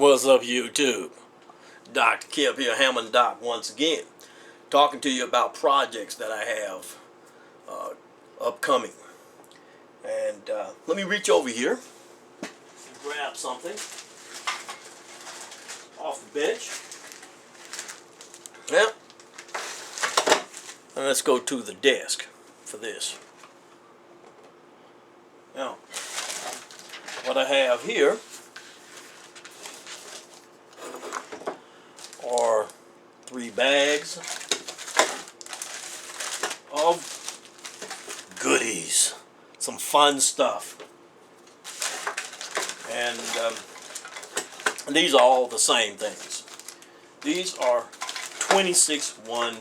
What's up, YouTube? Dr. Kip here, Hammond Doc, once again, talking to you about projects that I have upcoming. And let me reach over here and grab something off the bench. Yeah. And let's go to the desk for this. Now, what I have here are 3 bags of goodies, some fun stuff, and these are all the same things. These are 26-1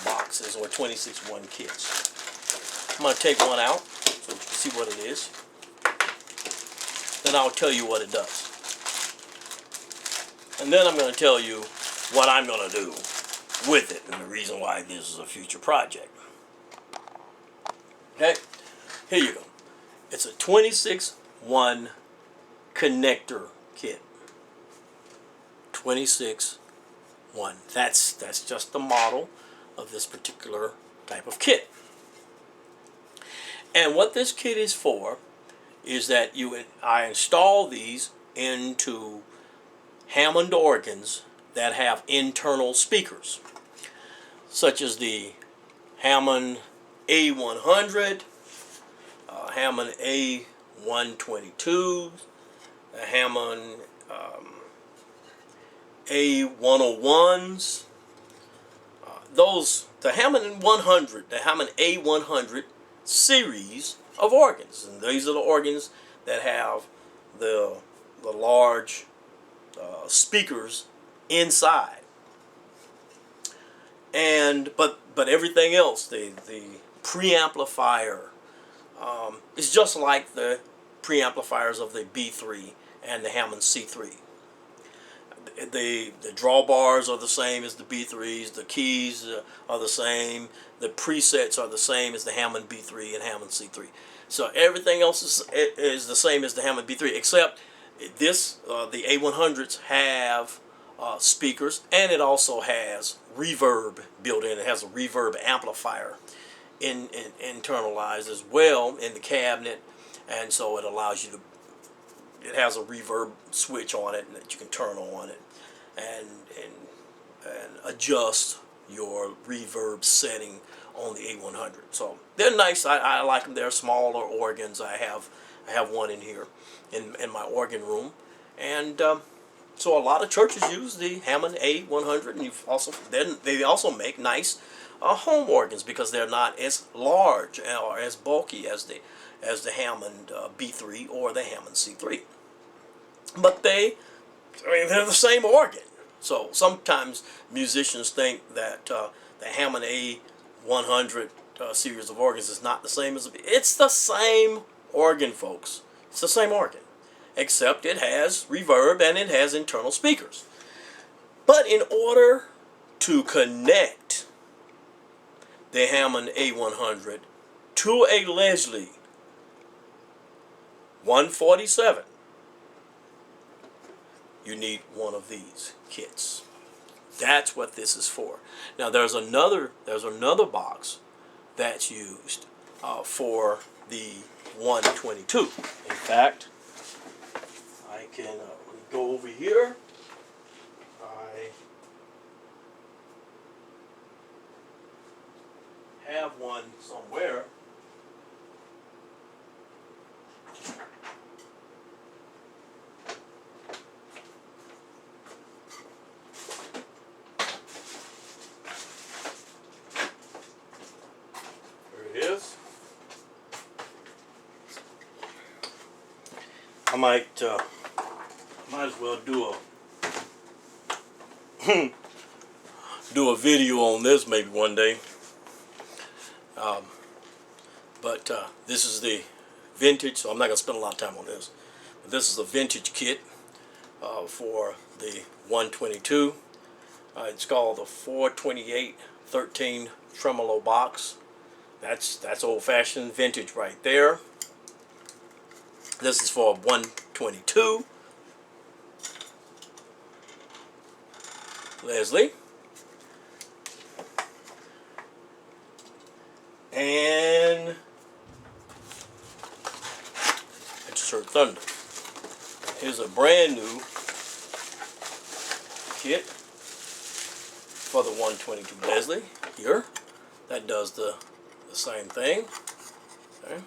boxes or 26-1 kits. I'm going to take one out so you can see what it is. Then I'll tell you what it does. And then I'm going to tell you what I'm going to do with it and the reason why this is a future project. Okay, here you go. It's a 26-1 connector kit. 26-1. That's just the model of this particular type of kit. And what this kit is for is that I install these into Hammond organs that have internal speakers, such as the Hammond A-100, Hammond A-122, the Hammond A-101s. The Hammond 100, the Hammond A-100 series of organs, and these are the organs that have the large speakers inside, and but everything else, the preamplifier is just like the preamplifiers of the B3 and the Hammond C3. The drawbars are the same as the B3s, the keys are the same, the presets are the same as the Hammond B3 and Hammond C3. So everything else is the same as the Hammond B3, except this the A100s have speakers, and it also has reverb built in. It has a reverb amplifier internalized as well in the cabinet, and so it allows you to, it has a reverb switch on it that you can turn on it and adjust your reverb setting on the A100. So they're nice. I like them. They're smaller organs. I have one in here in my organ room, and so a lot of churches use the Hammond A100, and they also make nice home organs because they're not as large or as bulky as the Hammond B3 or the Hammond C3. But they're the same organ. So sometimes musicians think that the Hammond A100 series of organs is not the same as it's the same organ, folks. It's the same organ, except it has reverb and it has internal speakers. But in order to connect the Hammond A100 to a Leslie 147, you need one of these kits. That's what this is for. Now there's another box that's used for the 122. In fact, I can go over here. I have one somewhere. I might as well do a video on this maybe one day. But this is the vintage, so I'm not going to spend a lot of time on this. But this is a vintage kit for the 122. It's called the 428-13 tremolo box. That's old-fashioned vintage right there. This is for 122. Leslie, and insert thunder. Here's a brand new kit for the 122 Leslie here that does the same thing. Okay.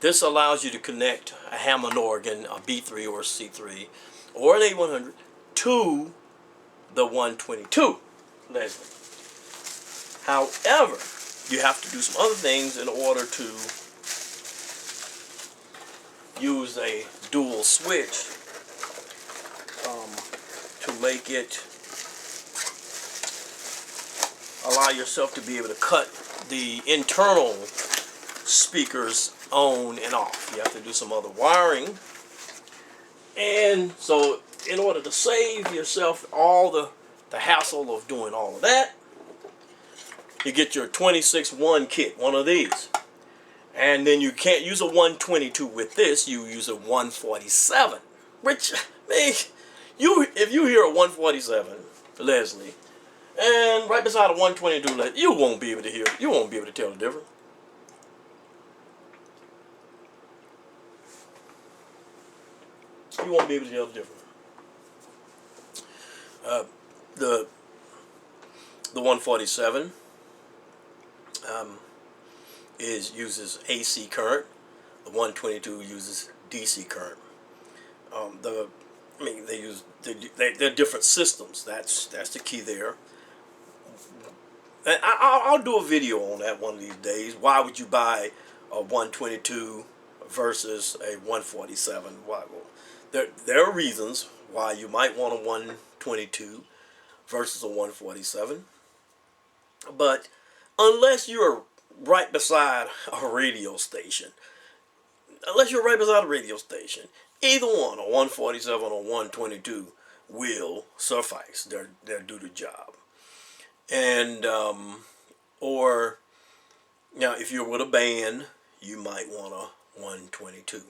This allows you to connect a Hammond organ, a B3 or a C3 or an A-100 to the 122 Leslie. However, you have to do some other things in order to use a dual switch to make it allow yourself to be able to cut the internal speakers on and off. You have to do some other wiring, and so in order to save yourself all the hassle of doing all of that, you get your 26-1 kit, one of these. And then you can't use a 122 with this, you use a 147. Which, man, if you hear a 147 Leslie, and right beside a 122 Leslie, you won't be able to hear, you won't be able to tell the difference. You won't be able to tell the difference. The 147 uses AC current. The 122 uses DC current. They're different systems. That's the key there. And I'll do a video on that one of these days. Why would you buy a 122 versus a 147? Why? Well, there are reasons why you might want a 122 versus a 147. But unless you're right beside a radio station, either one, a 147 or 122, will suffice. They'll do the job. And or now, if you're with a band, you might want a 122.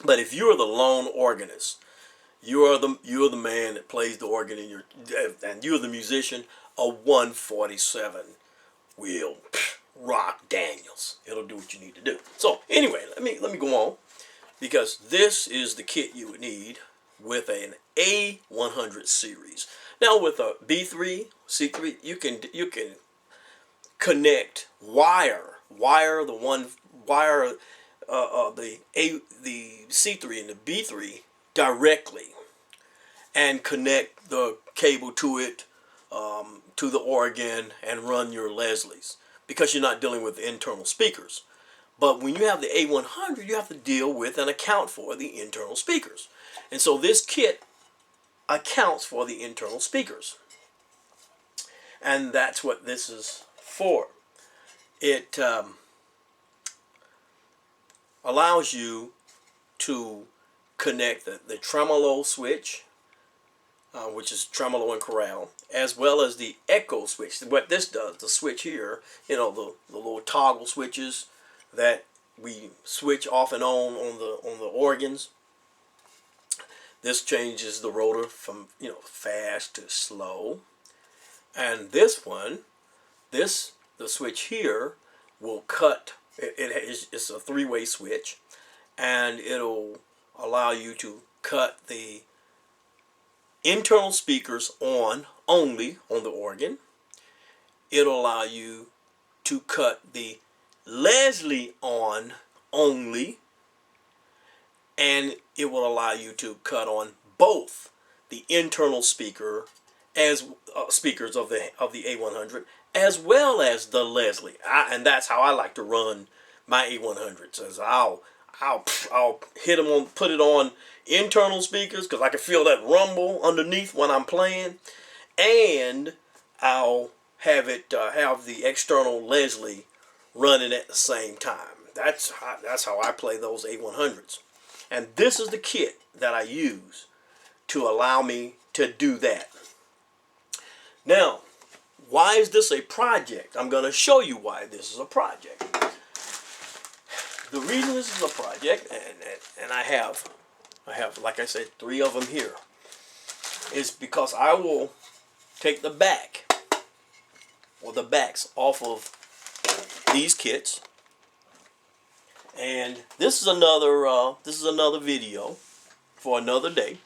But if you're the lone organist, you're the man that plays the organ and you're the musician, a 147 will rock Daniels. It'll do what you need to do. So anyway, let me go on, because this is the kit you would need with an A-100 series. Now with a B3, C3, you can connect wire the C3 and the B3 directly, and connect the cable to it, to the organ, and run your Leslies, because you're not dealing with the internal speakers. But when you have the A-100, you have to deal with and account for the internal speakers. And so this kit accounts for the internal speakers. And that's what this is for. It allows you to connect the tremolo switch, which is tremolo and chorale, as well as the echo switch. What this does, the switch here, the little toggle switches that we switch off and on the organs. This changes the rotor from fast to slow. And this one, the switch here will cut. It's a three-way switch, and it'll allow you to cut the internal speakers only on the organ. It'll allow you to cut the Leslie on only, and it will allow you to cut on both the internal speaker as speakers of the A-100 as well as the Leslie. And that's how I like to run my A-100s. As I'll hit them on, put it on internal speakers, because I can feel that rumble underneath when I'm playing, and I'll have it have the external Leslie running at the same time. That's how I play those A-100s. And this is the kit that I use to allow me to do that. Now, why is this a project? I'm going to show you why this is a project. The reason this is a project, and I have, like I said, 3 of them here. is because I will take the back or the backs off of these kits, and this is another video for another day.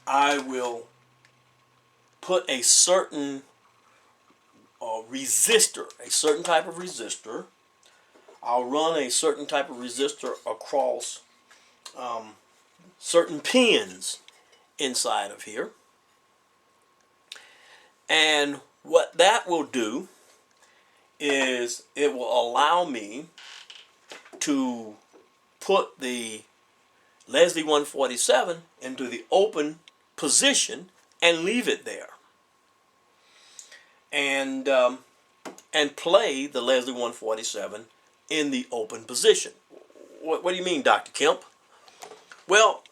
I will put a certain resistor, a certain type of resistor. I'll run a certain type of resistor across certain pins inside of here. And what that will do is it will allow me to put the Leslie 147 into the open position and leave it there. And play the Leslie 147 in the open position. What do you mean, Dr. Kemp? Well,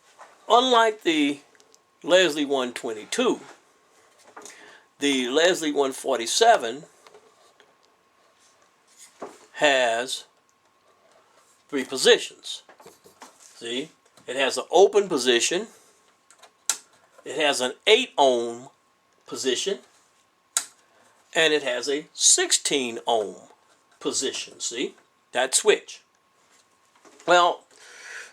unlike the Leslie 122, the Leslie 147 has 3 positions. See? It has an open position. It has an 8 ohm position. And it has a 16 ohm position. See? That switch. Well,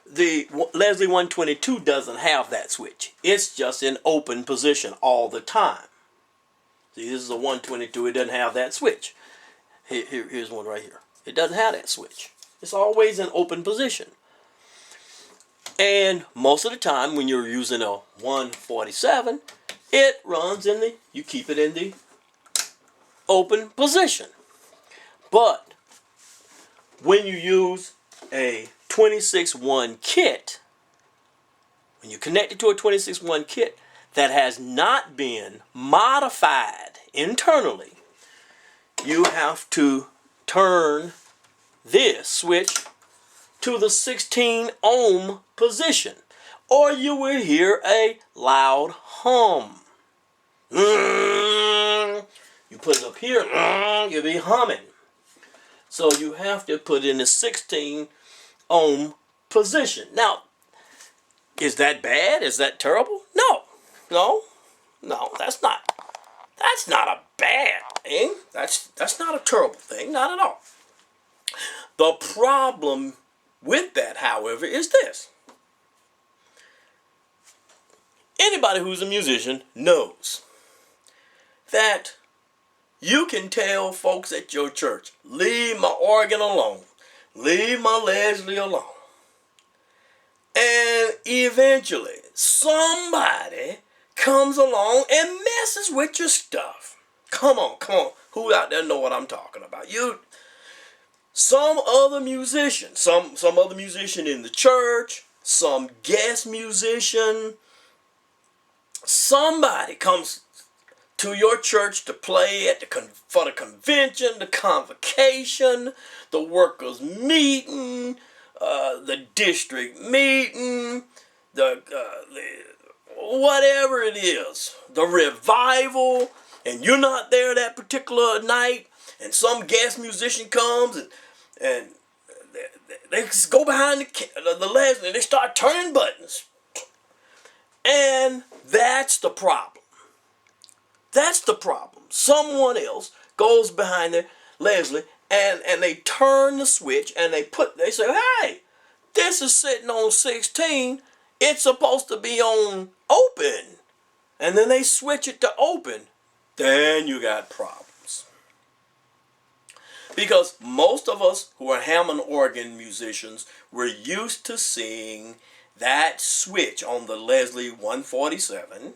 the Leslie 122 doesn't have that switch. It's just in open position all the time. See, this is a 122. It doesn't have that switch. Here's one right here. It doesn't have that switch. It's always in open position. And most of the time when you're using a 147, it runs in you keep it in the open position. But when you use a 26-1 kit, when you connect it to a 26-1 kit that has not been modified internally, you have to turn this switch to the 16 ohm position, or you will hear a loud hum. You put it up here, you'll be humming. So you have to put it in the 16 ohm position. Now, is that bad? Is that terrible? No, that's not a bad thing. That's not a terrible thing, not at all. The problem with that, however, is this. Anybody who's a musician knows that you can tell folks at your church, leave my organ alone, leave my Leslie alone. And eventually, somebody comes along and messes with your stuff. Come on. Who out there know what I'm talking about? Some other musician in the church, some guest musician, somebody comes to your church to play for the convention, the convocation, the workers' meeting, the district meeting, the whatever it is, the revival, and you're not there that particular night, and some guest musician comes and they just go behind the Leslie and they start turning buttons. And that's the problem. That's the problem. Someone else goes behind the Leslie and they turn the switch and they say, hey, this is sitting on 16. It's supposed to be on open. And then they switch it to open. Then you got problems. Because most of us who are Hammond organ musicians, we're used to seeing that switch on the Leslie 147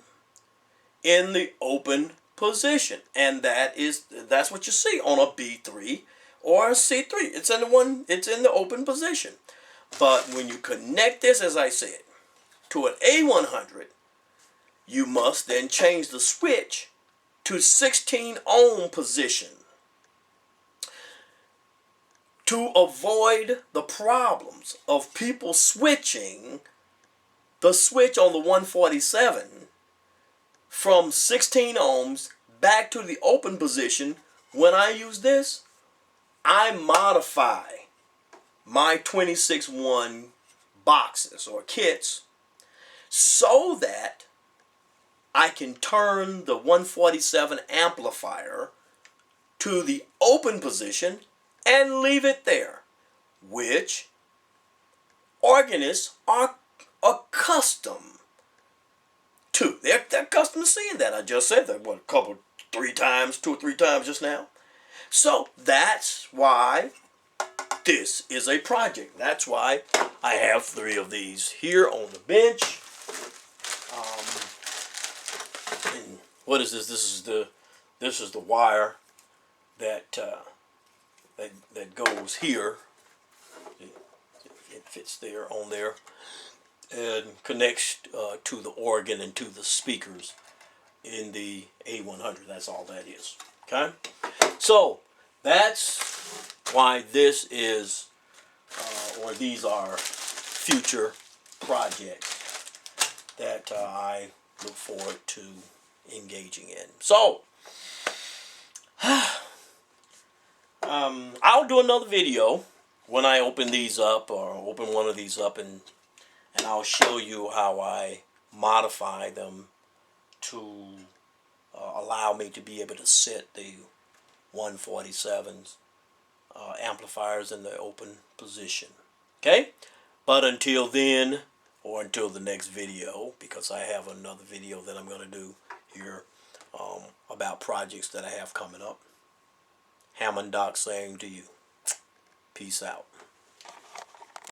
in the open position. And that's what you see on a B3 or a C3. It's in the open position. But when you connect this, as I said, to an A-100, you must then change the switch to 16 ohm position to avoid the problems of people switching the switch on the 147 from 16 ohms back to the open position. When I use this, I modify my 26-1 boxes or kits so that I can turn the 147 amplifier to the open position and leave it there, which organists are accustomed to. They're accustomed to seeing that. I just said that, what, two or three times just now. So that's why this is a project. That's why I have 3 of these here on the bench. And what is this? This is the wire that that goes here. It fits there on there and connects to the organ and to the speakers in the A-100. That's all that is. Okay, so that's why this is, or these are future projects that I look forward to engaging in. So, I'll do another video when I open these up, or open one of these up, and I'll show you how I modify them to allow me to be able to set the 147's amplifiers in the open position. Okay? But until then, or until the next video, because I have another video that I'm going to do here about projects that I have coming up, Hammond Doc saying to you, peace out.